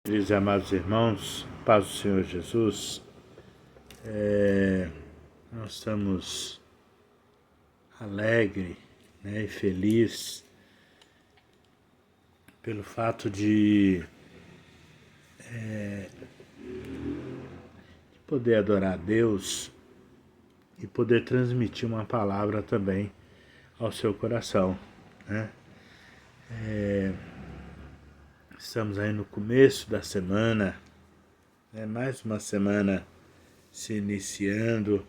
Queridos e amados irmãos, paz do Senhor Jesus, nós estamos alegres, e felizes pelo fato de poder adorar a Deus e poder transmitir uma palavra também ao seu coração. Estamos aí no começo da semana, mais uma semana se iniciando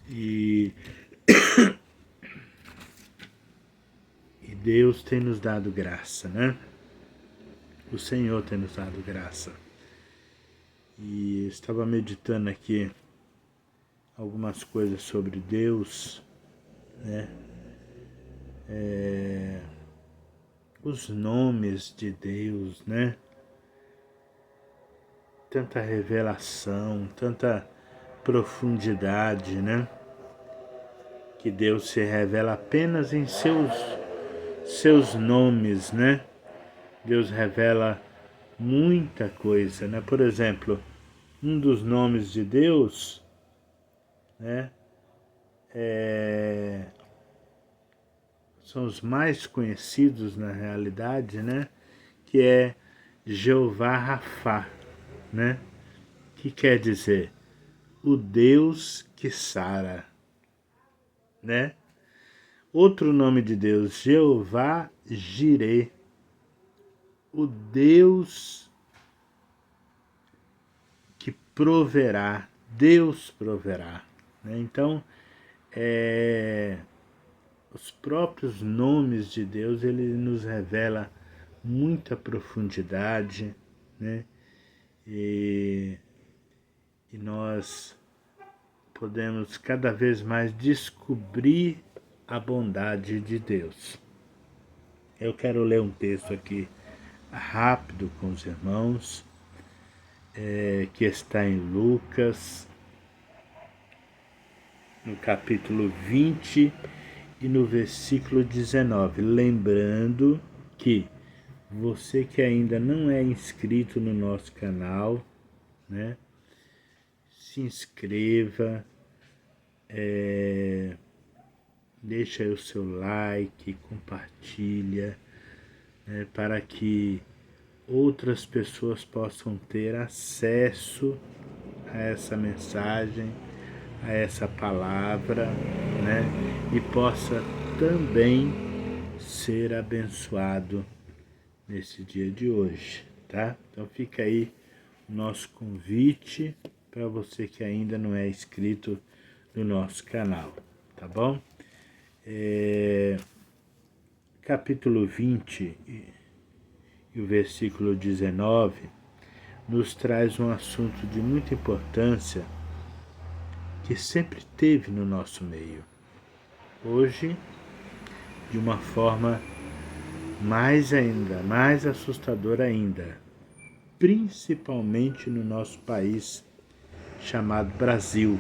e Deus tem nos dado graça, O Senhor tem nos dado graça. E estava meditando aqui algumas coisas sobre Deus, os nomes de Deus, Tanta revelação, tanta profundidade, Que Deus se revela apenas em seus nomes, Deus revela muita coisa, Por exemplo, um dos nomes de Deus, são os mais conhecidos na realidade, Que é Jeová Rafá, Que quer dizer o Deus que sara, Outro nome de Deus, Jeová Jirê, o Deus que proverá, Deus proverá, Então, os próprios nomes de Deus, ele nos revela muita profundidade, E nós podemos cada vez mais descobrir a bondade de Deus. Eu quero ler um texto aqui rápido com os irmãos, que está em Lucas, no capítulo 20 e no versículo 19. Lembrando que você que ainda não é inscrito no nosso canal, se inscreva, deixa aí o seu like, compartilha, para que outras pessoas possam ter acesso a essa mensagem, a essa palavra, e possa também ser abençoado nesse dia de hoje, tá? Então fica aí o nosso convite para você que ainda não é inscrito no nosso canal, tá bom? Capítulo 20 e o versículo 19 nos traz um assunto de muita importância que sempre teve no nosso meio. Hoje, de uma forma mais assustadora ainda, principalmente no nosso país chamado Brasil,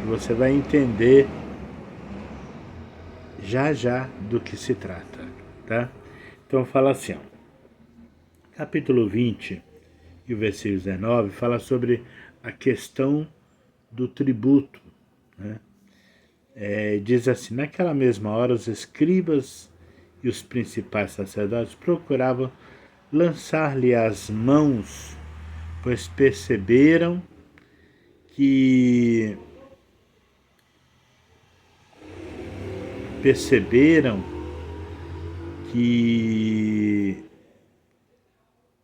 Você vai entender já do que se trata, tá? Então fala assim, capítulo 20 e o versículo 19 fala sobre a questão do tributo, diz assim: naquela mesma hora os escribas e os principais sacerdotes procuravam lançar-lhe as mãos, pois perceberam que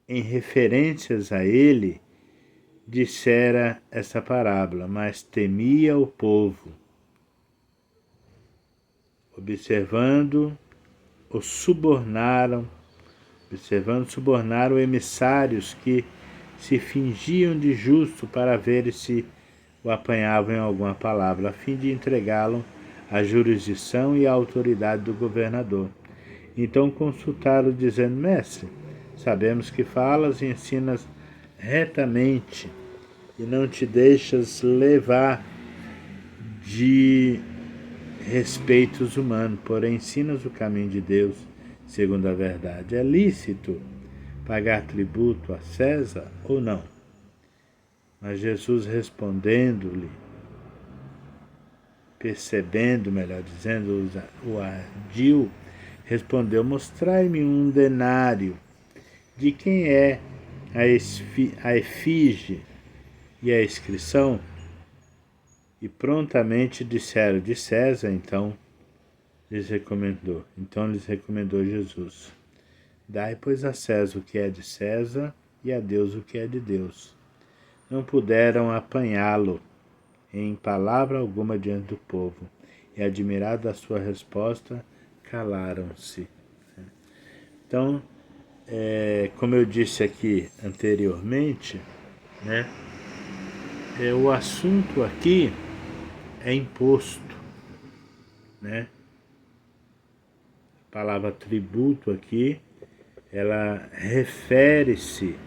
em referências a ele dissera essa parábola, mas temia o povo. Observando, subornaram emissários que se fingiam de justo para ver se o apanhavam em alguma palavra, a fim de entregá-lo à jurisdição e à autoridade do governador. Então consultaram, dizendo: mestre, sabemos que falas e ensinas retamente e não te deixas levar de respeitos humanos, porém ensinas o caminho de Deus segundo a verdade. É lícito pagar tributo a César ou não? Mas Jesus respondendo-lhe, percebendo, melhor dizendo, o ardil, respondeu: mostrai-me um denário. De quem é a efígie e a inscrição? E prontamente disseram: de César. Então lhes recomendou Jesus: dai, pois, a César o que é de César e a Deus o que é de Deus. Não puderam apanhá-lo em palavra alguma diante do povo, e, admirados da sua resposta, calaram-se. Então, como eu disse aqui anteriormente, né, o assunto aqui é imposto, né? A palavra tributo aqui, ela refere-se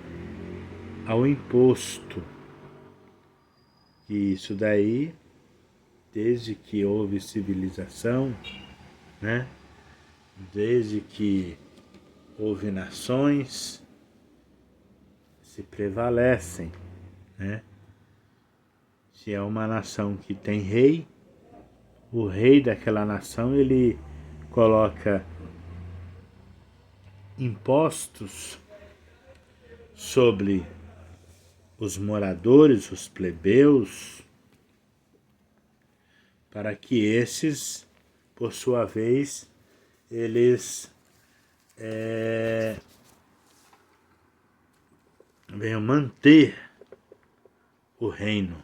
ao imposto. E isso daí, desde que houve civilização, né? Desde que houve nações, se prevalecem, né? Se é uma nação que tem rei, o rei daquela nação, ele coloca impostos sobre os moradores, os plebeus, para que esses, por sua vez, eles venham manter o reino,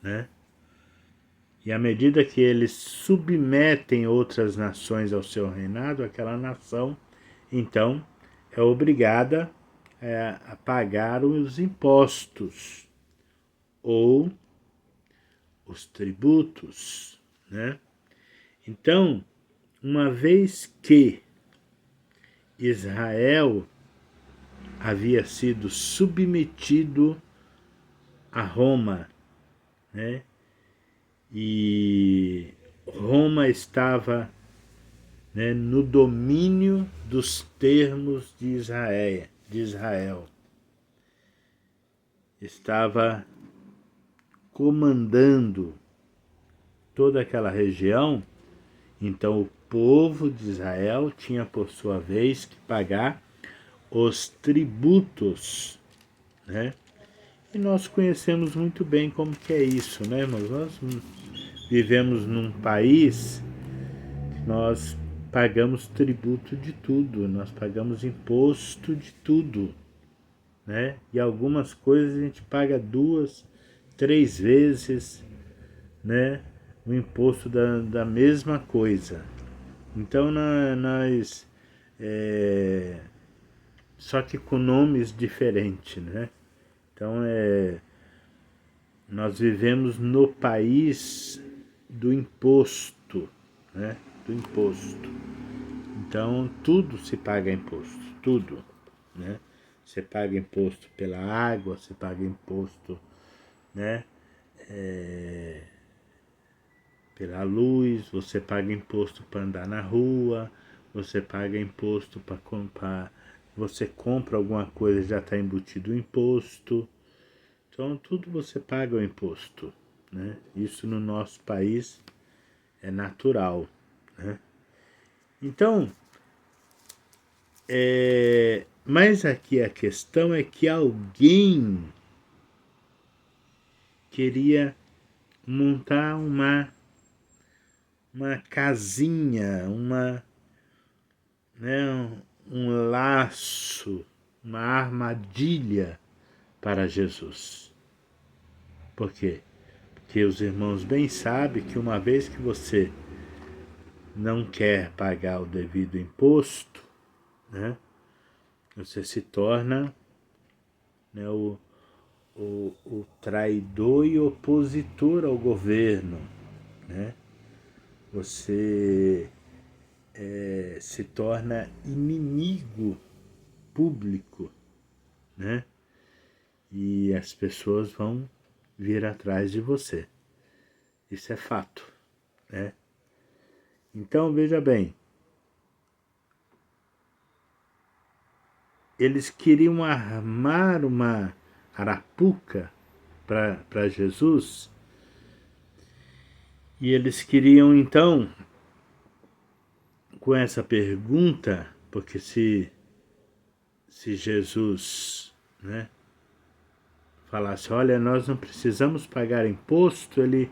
né? E à medida que eles submetem outras nações ao seu reinado, aquela nação, então, é obrigada a pagar os impostos ou os tributos, né? Então, uma vez que Israel havia sido submetido a Roma, né? E Roma estava, né, no domínio dos termos de Israel. Estava comandando toda aquela região. Então o povo de Israel tinha, por sua vez, que pagar os tributos, né? E nós conhecemos muito bem como que é isso, né, irmãos? Nós vivemos num país que nós pagamos tributo de tudo, nós pagamos imposto de tudo, né? E algumas coisas a gente paga 2, 3 vezes, né, o imposto da mesma coisa. Então nós só que com nomes diferentes, né? Então nós vivemos no país do imposto, né? Do imposto. Então tudo se paga imposto, tudo, né? Você paga imposto pela água, você paga imposto, né? Pela luz, você paga imposto para andar na rua, você paga imposto para comprar, você compra alguma coisa, já está embutido o imposto. Então tudo você paga o imposto, né? Isso no nosso país é natural, né? Então, mas aqui a questão é que alguém queria montar uma casinha, né, um laço, uma armadilha para Jesus. Por quê? Porque os irmãos bem sabem que uma vez que você não quer pagar o devido imposto, né, você se torna, né, o traidor e opositor ao governo, né? Você se torna inimigo público, né? E as pessoas vão vir atrás de você. Isso é fato, né? Então veja bem, eles queriam armar uma arapuca para Jesus, e eles queriam então, com essa pergunta, porque se Jesus, né, falasse, olha, nós não precisamos pagar imposto, ele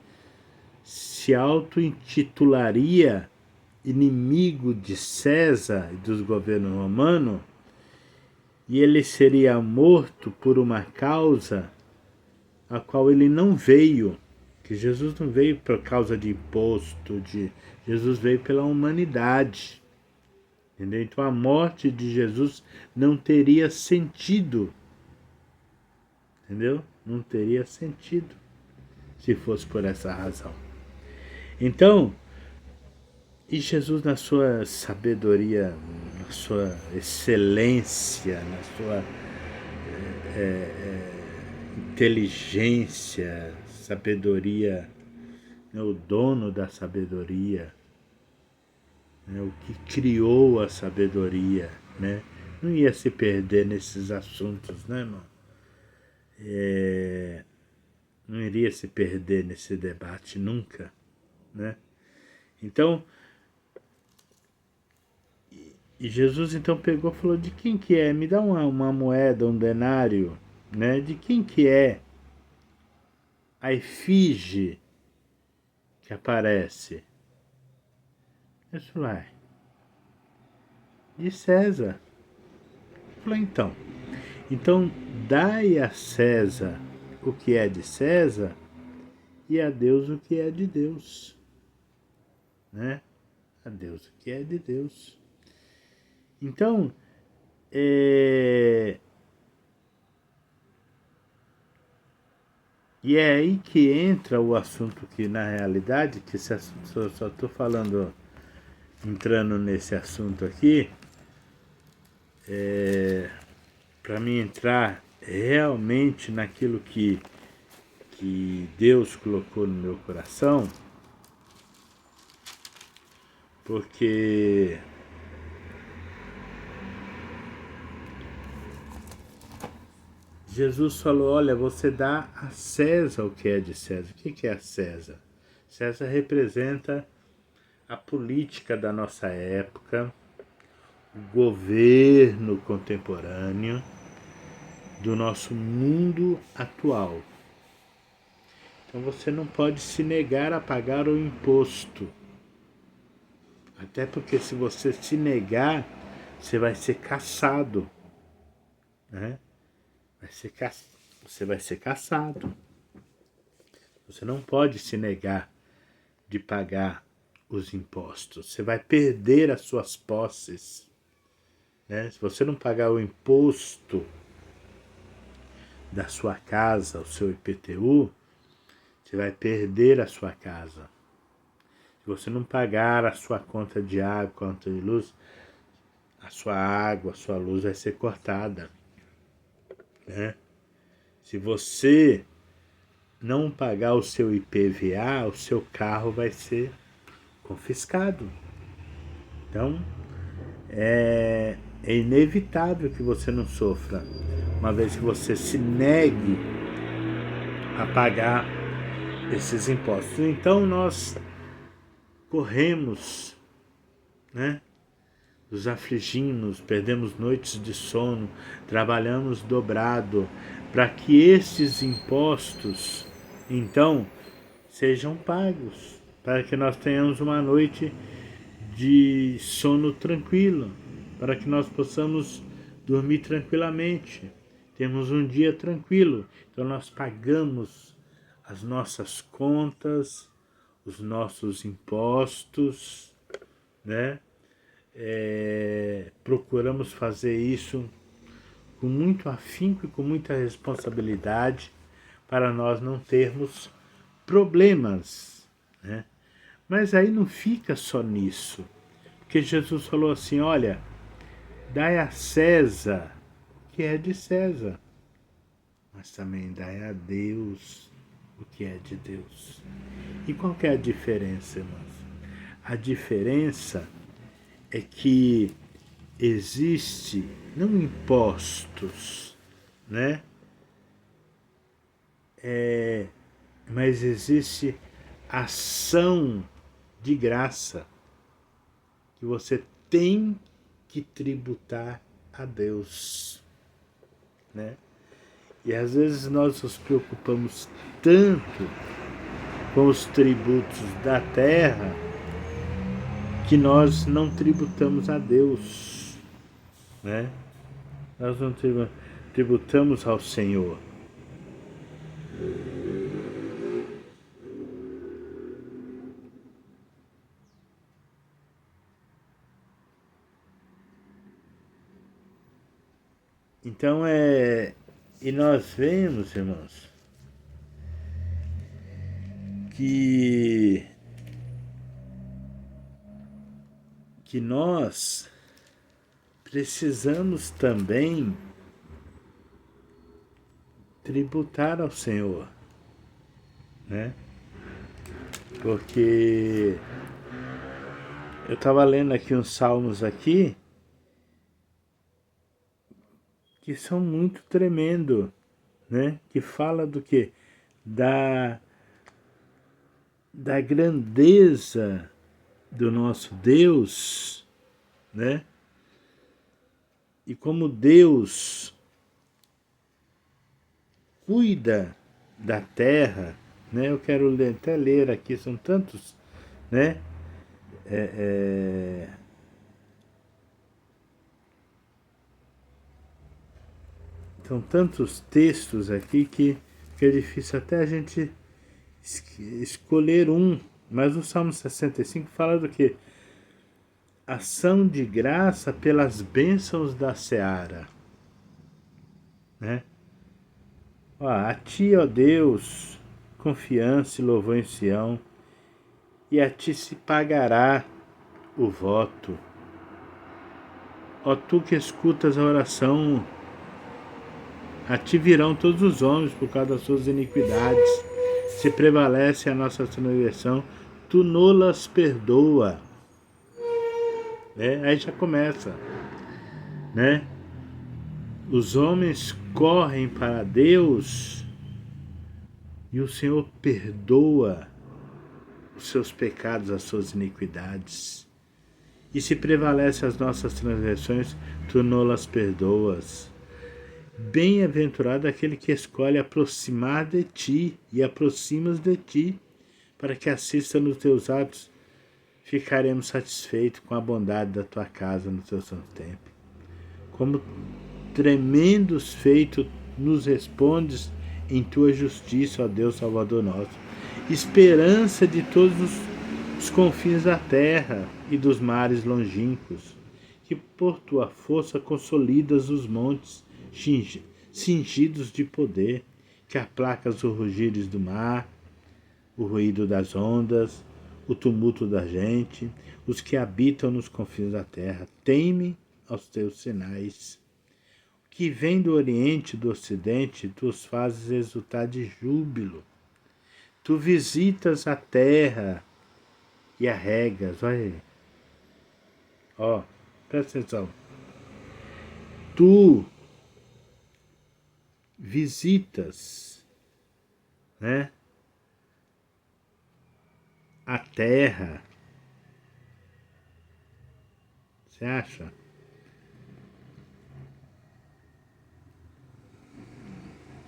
se auto-intitularia inimigo de César e dos governos romanos, e ele seria morto por uma causa a qual ele não veio, que Jesus não veio por causa de imposto, Jesus veio pela humanidade. Entendeu? Então a morte de Jesus não teria sentido. Entendeu? Não teria sentido se fosse por essa razão. Então, e Jesus, na sua sabedoria, na sua excelência, na sua inteligência, sabedoria, né, o dono da sabedoria, né, o que criou a sabedoria, né, não ia se perder nesses assuntos, né, irmão? Não iria se perder nesse debate nunca, né? Então, e Jesus então pegou e falou, de quem que é? Me dá uma moeda, um denário, né? De quem que é a efígie que aparece? Eu falei, de César. Eu falei, então dai a César o que é de César e a Deus o que é de Deus, né? A Deus o que é de Deus. Então, e é aí que entra o assunto que, na realidade, que só estou falando, entrando nesse assunto aqui, para mim entrar realmente naquilo que Deus colocou no meu coração, porque Jesus falou, olha, você dá a César o que é de César. O que é a César? César representa a política da nossa época, o governo contemporâneo do nosso mundo atual. Então você não pode se negar a pagar o imposto. Até porque se você se negar, você vai ser caçado, né? Você vai ser caçado. Você não pode se negar de pagar os impostos. Você vai perder as suas posses, né? Se você não pagar o imposto da sua casa, o seu IPTU, você vai perder a sua casa. Se você não pagar a sua conta de água, conta de luz, a sua água, a sua luz vai ser cortada, né? Se você não pagar o seu IPVA, o seu carro vai ser confiscado. Então, é inevitável que você não sofra, uma vez que você se negue a pagar esses impostos. Então, nós corremos, né? Nos afligimos, perdemos noites de sono, trabalhamos dobrado para que esses impostos, então, sejam pagos, para que nós tenhamos uma noite de sono tranquilo, para que nós possamos dormir tranquilamente, temos um dia tranquilo. Então nós pagamos as nossas contas, os nossos impostos, né? Procuramos fazer isso com muito afinco e com muita responsabilidade para nós não termos problemas, né? Mas aí não fica só nisso, porque Jesus falou assim, olha, dai a César o que é de César, mas também dai a Deus o que é de Deus. E qual que é a diferença, irmãos? A diferença é que existe não impostos, né? Mas existe ação de graça que você tem que tributar a Deus, né? E às vezes nós nos preocupamos tanto com os tributos da terra que nós não tributamos a Deus, né? Nós não tributamos ao Senhor. Então e nós vemos, irmãos, que nós precisamos também tributar ao Senhor, né? Porque eu estava lendo aqui uns salmos aqui que são muito tremendo, né? Que fala do quê? Da grandeza do nosso Deus, né? E como Deus cuida da terra, né? Eu quero até ler aqui, são tantos, né? São tantos textos aqui que é difícil até a gente escolher um. Mas o Salmo 65 fala do quê? Ação de graça pelas bênçãos da seara, né? A ti, ó Deus, confiança e louvor em Sião, e a ti se pagará o voto. Ó tu que escutas a oração, a ti virão todos os homens por causa das suas iniquidades. Se prevalece a nossa transgressão, tu nolas perdoa. Aí já começa, né? Os homens correm para Deus e o Senhor perdoa os seus pecados, as suas iniquidades. E se prevalece as nossas transgressões, tu nolas perdoas. Bem-aventurado aquele que escolhe aproximar de ti e aproximas de ti, para que assista nos teus atos. Ficaremos satisfeitos com a bondade da tua casa no teu santo templo. Como tremendos feitos nos respondes em tua justiça, ó Deus Salvador nosso. Esperança de todos os confins da terra e dos mares longínquos, que por tua força consolidas os montes, cingidos de poder, que aplacas os rugires do mar, o ruído das ondas, o tumulto da gente, os que habitam nos confins da terra, temem aos teus sinais. O que vem do oriente e do ocidente, tu os fazes exultar de júbilo. Tu visitas a terra e a regas, olha aí. Ó, presta atenção. Tu visitas, né, a terra. Você acha?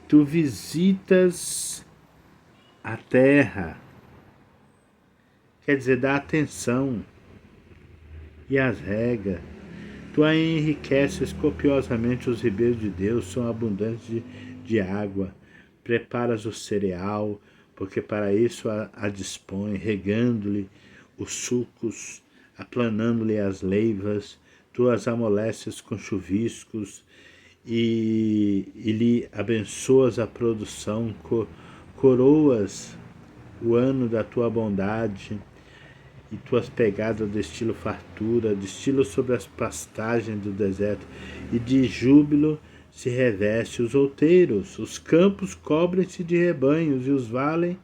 Tu visitas a terra. Quer dizer, dá atenção. E as regas. Tu a enriqueces copiosamente os ribeiros de Deus, são abundantes de água. Preparas o cereal, porque para isso a dispõe, regando-lhe os sucos, aplanando-lhe as leivas. Tu as amoleces com chuviscos e lhe abençoas a produção, coroas o ano da tua bondade, e tuas pegadas destilam fartura, destilam sobre as pastagens do deserto, e de júbilo se reveste os outeiros. Os campos cobrem-se de rebanhos, e os vales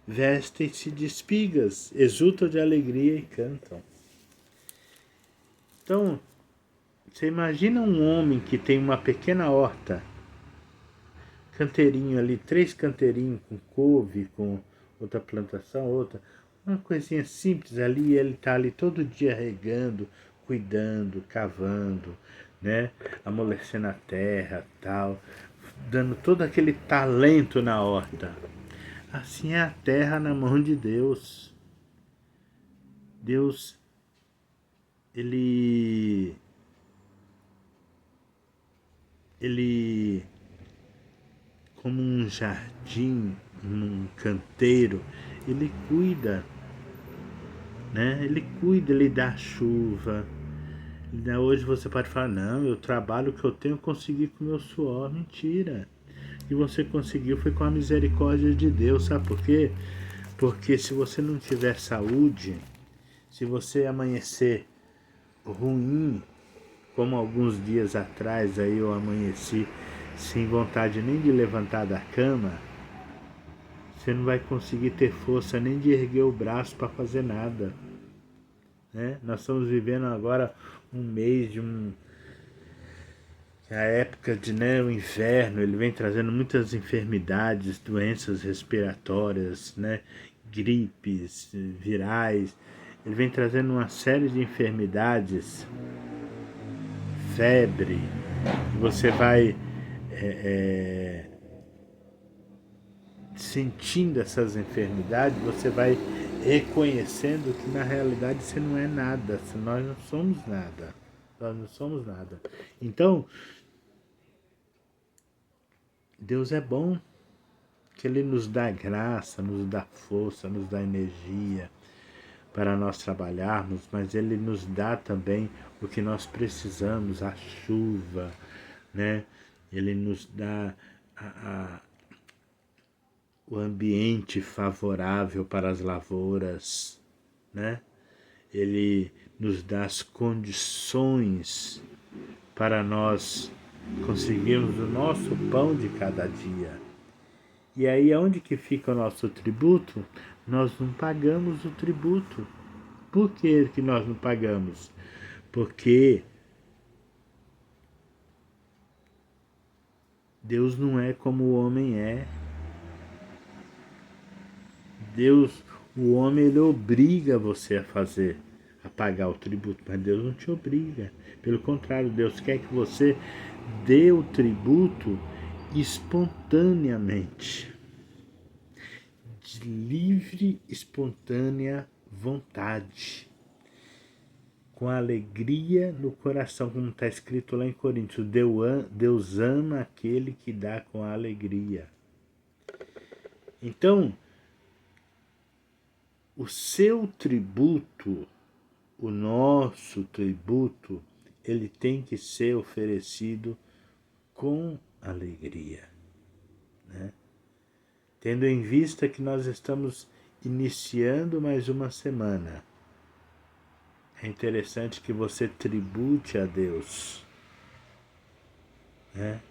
vestem-se de espigas, exultam de alegria e cantam. Então, Você imagina um homem que tem uma pequena horta, canteirinho ali, 3 canteirinhos com couve, com outra plantação, outra, uma coisinha simples ali, ele tá ali todo dia regando, cuidando, cavando, né, amolecendo a terra, tal, dando todo aquele talento na horta. Assim é a terra na mão de Deus. Deus, ele ele como um jardim, um canteiro, ele cuida, né? Ele cuida, ele dá chuva. Hoje você pode falar, não, eu trabalho o que eu tenho, consegui com o meu suor. Mentira. E você conseguiu foi com a misericórdia de Deus, sabe por quê? Porque se você não tiver saúde, se você amanhecer ruim, como alguns dias atrás aí eu amanheci sem vontade nem de levantar da cama, você não vai conseguir ter força nem de erguer o braço para fazer nada, né? Nós estamos vivendo agora um mês de a época de, né, o inverno, ele vem trazendo muitas enfermidades, doenças respiratórias, né, gripes, virais. Ele vem trazendo uma série de enfermidades, febre. Você vai sentindo essas enfermidades, você vai reconhecendo que na realidade você não é nada, nós não somos nada. Nós não somos nada. Então, Deus é bom, que Ele nos dá graça, nos dá força, nos dá energia para nós trabalharmos, mas Ele nos dá também o que nós precisamos, a chuva, né? Ele nos dá o ambiente favorável para as lavouras, né? Ele nos dá as condições para nós conseguirmos o nosso pão de cada dia. E aí, onde que fica o nosso tributo? Nós não pagamos o tributo. Por que nós não pagamos? Porque Deus não é como o homem é. Deus, o homem, ele obriga você a fazer, a pagar o tributo, mas Deus não te obriga. Pelo contrário, Deus quer que você dê o tributo espontaneamente, de livre, espontânea vontade, com alegria no coração, como está escrito lá em Coríntios. Deus ama aquele que dá com alegria. Então, o seu tributo, o nosso tributo, ele tem que ser oferecido com alegria, né? Tendo em vista que nós estamos iniciando mais uma semana, é interessante que você tribute a Deus, né,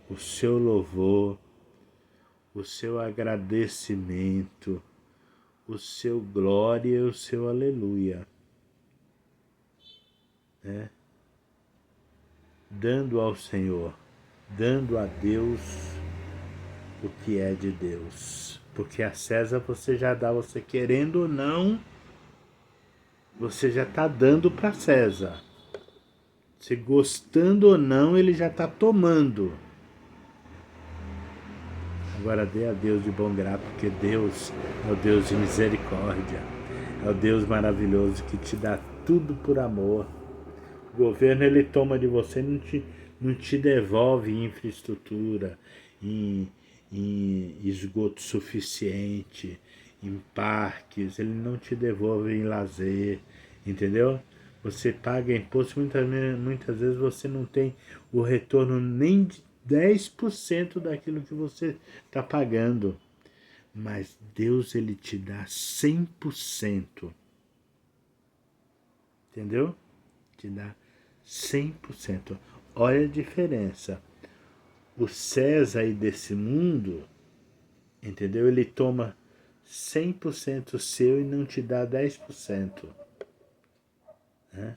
o seu louvor, o seu agradecimento, o seu glória e o seu aleluia, né? Dando ao Senhor, dando a Deus o que é de Deus. Porque a César você já dá, você querendo ou não, você já está dando para César. Se gostando ou não, ele já está tomando. Agora dê a Deus de bom grado, porque Deus é o Deus de misericórdia. É o Deus maravilhoso que te dá tudo por amor. O governo, ele toma de você e não te devolve em infraestrutura, em esgoto suficiente, em parques, ele não te devolve em lazer, entendeu? Você paga imposto, muitas vezes você não tem o retorno nem de 10% daquilo que você está pagando. Mas Deus, ele te dá 100%. Entendeu? Te dá 100%. Olha a diferença. O César aí desse mundo, entendeu? Ele toma 100% seu e não te dá 10%. Né?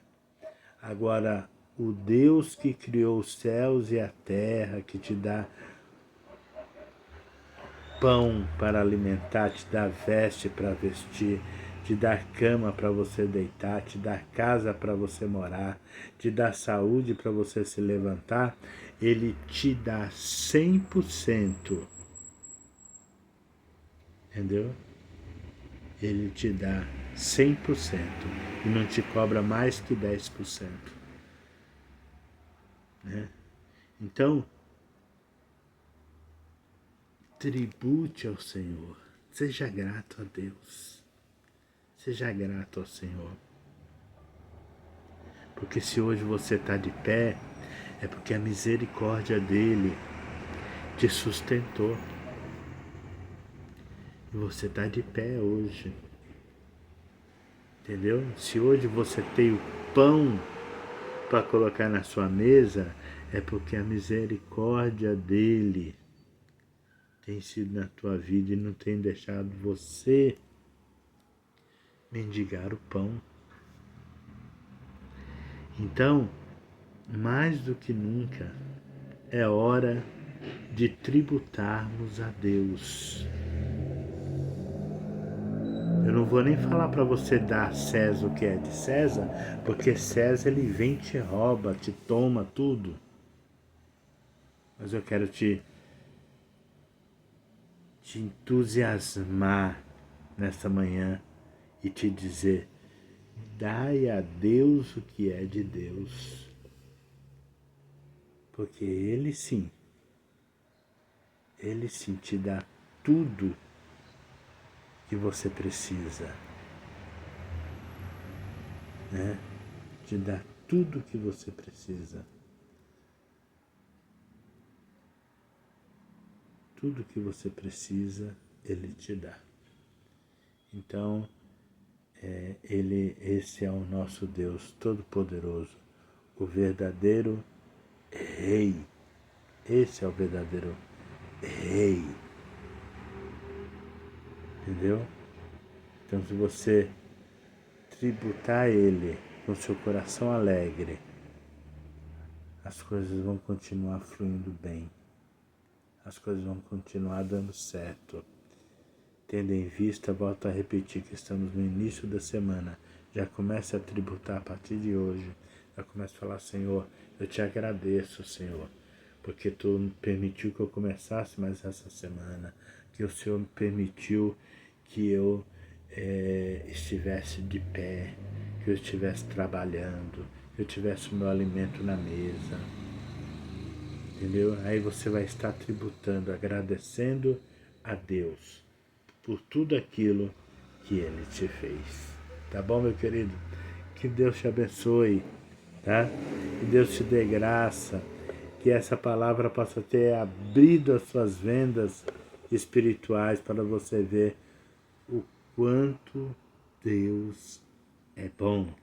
Agora, o Deus que criou os céus e a terra, que te dá pão para alimentar, te dá veste para vestir, te dá cama para você deitar, te dá casa para você morar, te dá saúde para você se levantar, ele te dá 100%, entendeu? Ele te dá 100% e não te cobra mais que 10%, né? Então, tribute ao Senhor, seja grato a Deus, seja grato ao Senhor. Porque se hoje você está de pé, é porque a misericórdia dele te sustentou. E você está de pé hoje. Entendeu? Se hoje você tem o pão para colocar na sua mesa, é porque a misericórdia dele tem sido na tua vida e não tem deixado você mendigar o pão. Então, mais do que nunca, é hora de tributarmos a Deus. Eu não vou nem falar para você dar a César o que é de César, porque César ele vem, te rouba, te toma tudo. Mas eu quero te entusiasmar nessa manhã e te dizer: dai a Deus o que é de Deus. Porque Ele sim te dá tudo que você precisa, né? Te dá tudo que você precisa. Tudo que você precisa, Ele te dá. Então, esse é o nosso Deus Todo-Poderoso, o verdadeiro Rei. Esse é o verdadeiro Rei. Entendeu? Então, se você tributar Ele com seu coração alegre, as coisas vão continuar fluindo bem. As coisas vão continuar dando certo. Tendo em vista, volto a repetir que estamos no início da semana. Já comece a tributar a partir de hoje. Já comece a falar: Senhor, eu te agradeço, Senhor, porque Tu permitiu que eu começasse mais essa semana, que o Senhor me permitiu que eu estivesse de pé, que eu estivesse trabalhando, que eu tivesse o meu alimento na mesa. Entendeu? Aí você vai estar tributando, agradecendo a Deus por tudo aquilo que Ele te fez. Tá bom, meu querido? Que Deus te abençoe, tá? Que Deus te dê graça, que essa palavra possa ter abrido as suas vendas espirituais para você ver o quanto Deus é bom.